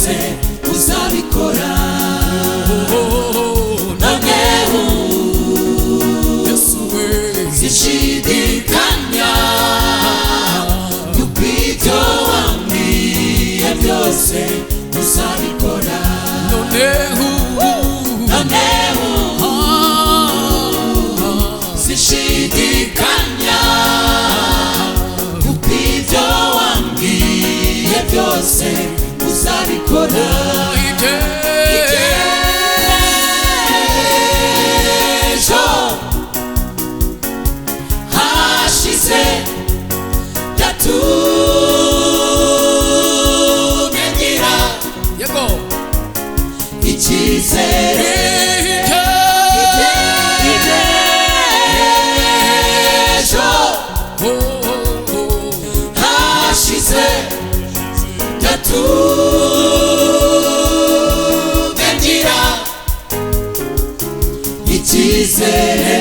byose uzabikora. Noneho sinshidikanya yuko ibyo wambwiye byose uzabikora. Noneho sinshidikanya yuko ibyo wambwiye byose uzabikora. Ejo hashize byatumye ngira icyizere. Ejo hashize byatumye ngira icyizere.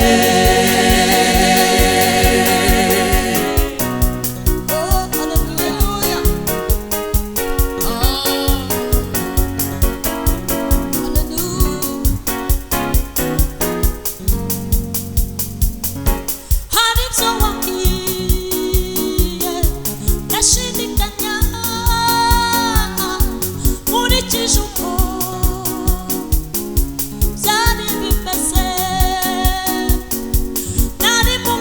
Ndashidikanya nkurikije uko byari bimeze. Nari mu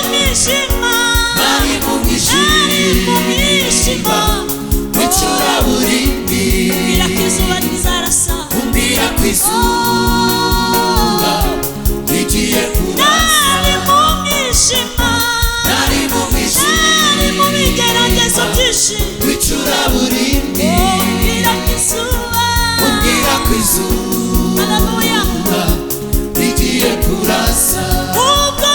mwijima w'icuraburindi, umbwira ko izuba rigiye kurasa. Nari mu mwijima w'icuraburindi, umbwira ko izuba rigiye kurasa. Ubwo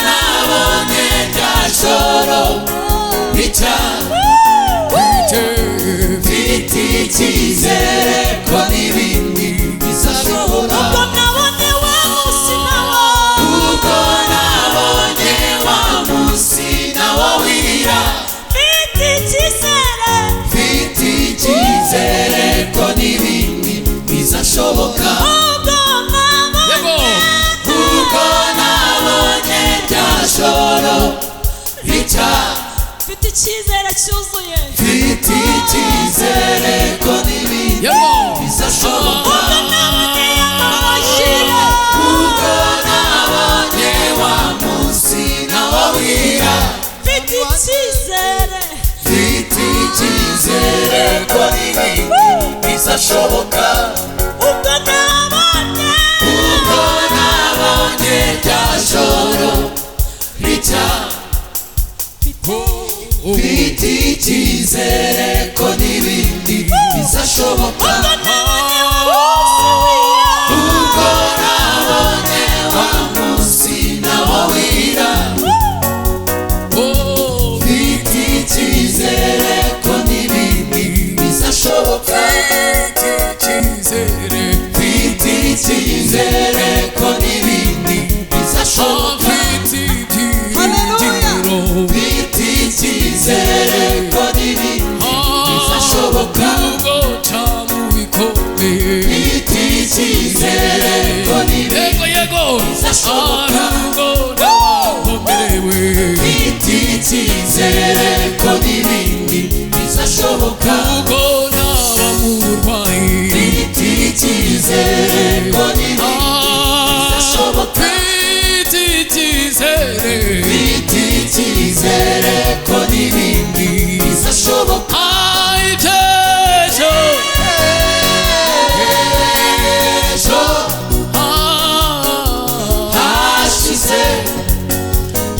nabonye rya joro rica, mfite icyizere ko n'ibindi bizashoboka. Ubwo nabonye wa munsi nawo wira, mfite icyizere ko n'ibindi bizashoboka. Ubwo nabonye rya joro rica, mfite icyizere cyuzuye, mfite icyizere ko n'ibindi bizashoboka. Ubwo nabonye wa munsi nawo wira, mfite icyizere ko n'ibindi bizashoboka. Ubwo nabonye rya joro rica, mfite icyizere ko n'ibindi bizashoboka. Ubwo nabonye wa munsi nawo wira, mfite icyizere ko n'ibindi bizashoboka. Mfite icyizere ko n'ibindi bizashoboka. Mfite icyizere ko n'ibindi bizashoboka. icyizere ko n'ibindi bizashoboka. ubwo naba mu burwayi Mfitiye icyizere ko n'ibindi bizashoboka. mfitiye icyizere Mfitiye icyizere ko n'ibindi bizashoboka. ibyejo Ejo hashize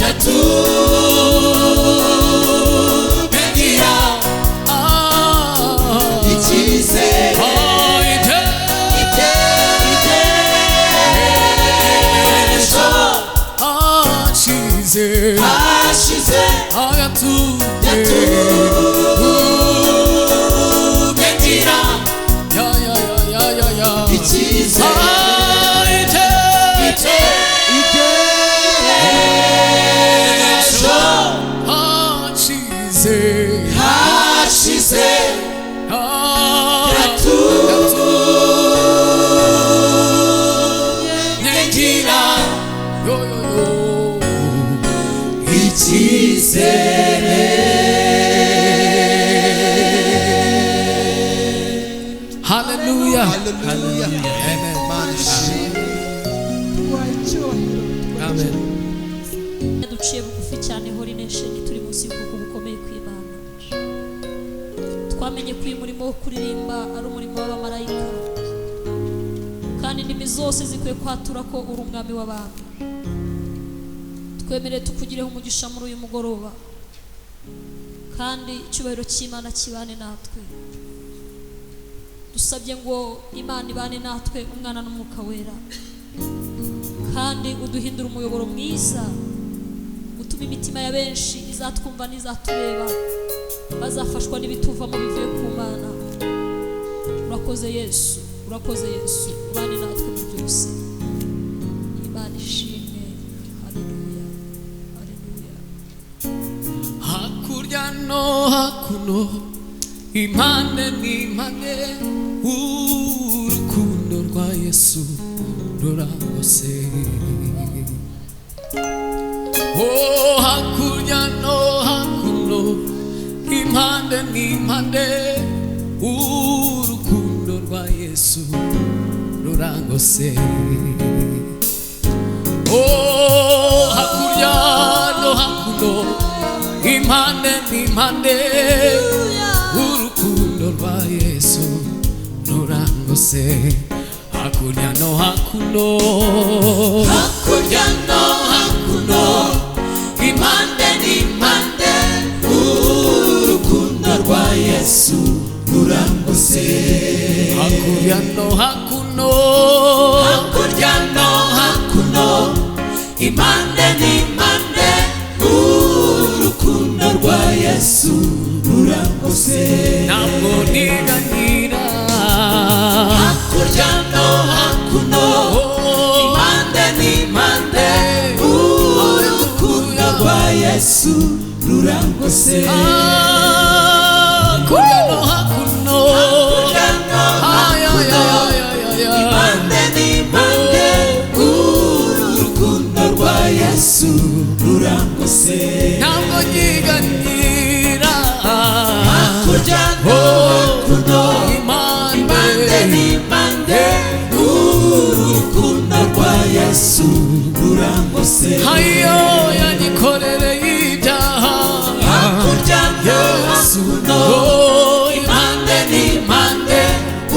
yatumye ngira icyizere. Hashize yatumye ngira icyizere. Hashize yatumye ngira icyizere. Hallelujah. Hallelujah. Amen. Amen. duciye bugufi cyane hori nation turi munsi y'ukuboko gukomeye kw'Imana. Twamenye ko uyu murimo wo kuririmba ari umurimo w'abamarayika, kandi indimi zose zikwiye kwatura ko uri umwami w'abantu. Twemereye tukugireho umugisha muri uyu mugoroba, kandi icyubahiro cy'Imana kibane natwe. Dusabye ngo Imana ibane natwe, umwana n'umwuka wera, kandi uduhindura umuyoboro mwiza utuma imitima ya benshi izatwumva n'izatureba bazafashwa n'ibituvamo bivuye ku Mana. Urakoze Yesu, urakoze Yesu, ubane natwe mu byose. Imana ishimwe. Haleluya, haleluya. hakurya no hakuno impande n'impande urukundo rwa Yesu rurangose. Oh, hakurya no hakuno impande n'impande urukundo rwa Yesu rurangose. Oh, hakurya no hakuno impande n'impande urukundo rwa Yesu rurangose. Hakurya no hakuno, Hakurya no hakuno impande n'impande urukundo rwa Yesu rurangose. hakurya no hakuno, Hakurya no hakuno impande n'impande urukundo rwa Yesu rurangose. ntabwo niganyira. Hakurya no hakuno impande n'impande urukundo rwa Yesu rurangose. Hakurya no hakuno, Hakurya no hakuno impande n'impande urukundo rwa Yesu rurangose. ntabwo niganyira. Hakurya no hakuno impande n'impande urukundo rwa Yesu rurangose. hayo yanyikorereye ibyaha. Hakurya no hakuno impande n'impande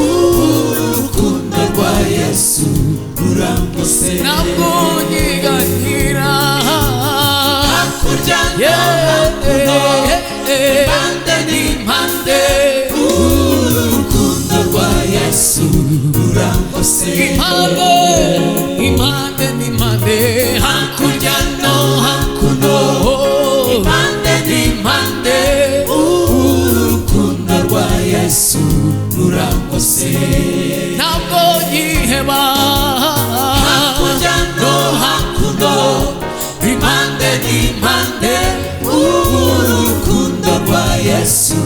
urukundo rwa Yesu rurangose. ntabwo niganyira. Hakurya no hakuno impande n'impande urukundo rwa Yesu rurangose. impande n'impande Hakurya no hakuno impande n'impande urukundo rwa Yesu rurangose. ntabwo nyiheba. Hakurya no hakuno impande n'impande urukundo rwa Yesu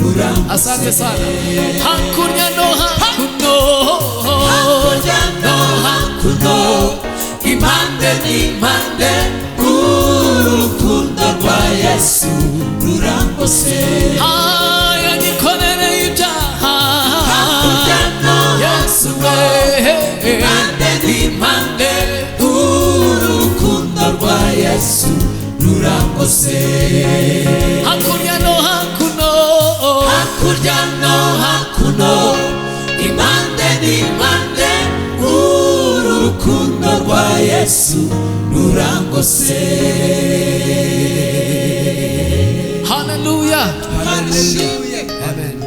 rurangose. Asante sana. Hakurya no hakuno, Hakurya no hakuno impande n'impande urukundo rwa Yesu rurangose hakurya no hakuno hakurya no hakuno impande n'impande uru rukundo rwa Yesu rurangose. haleluya Hallelujah. amen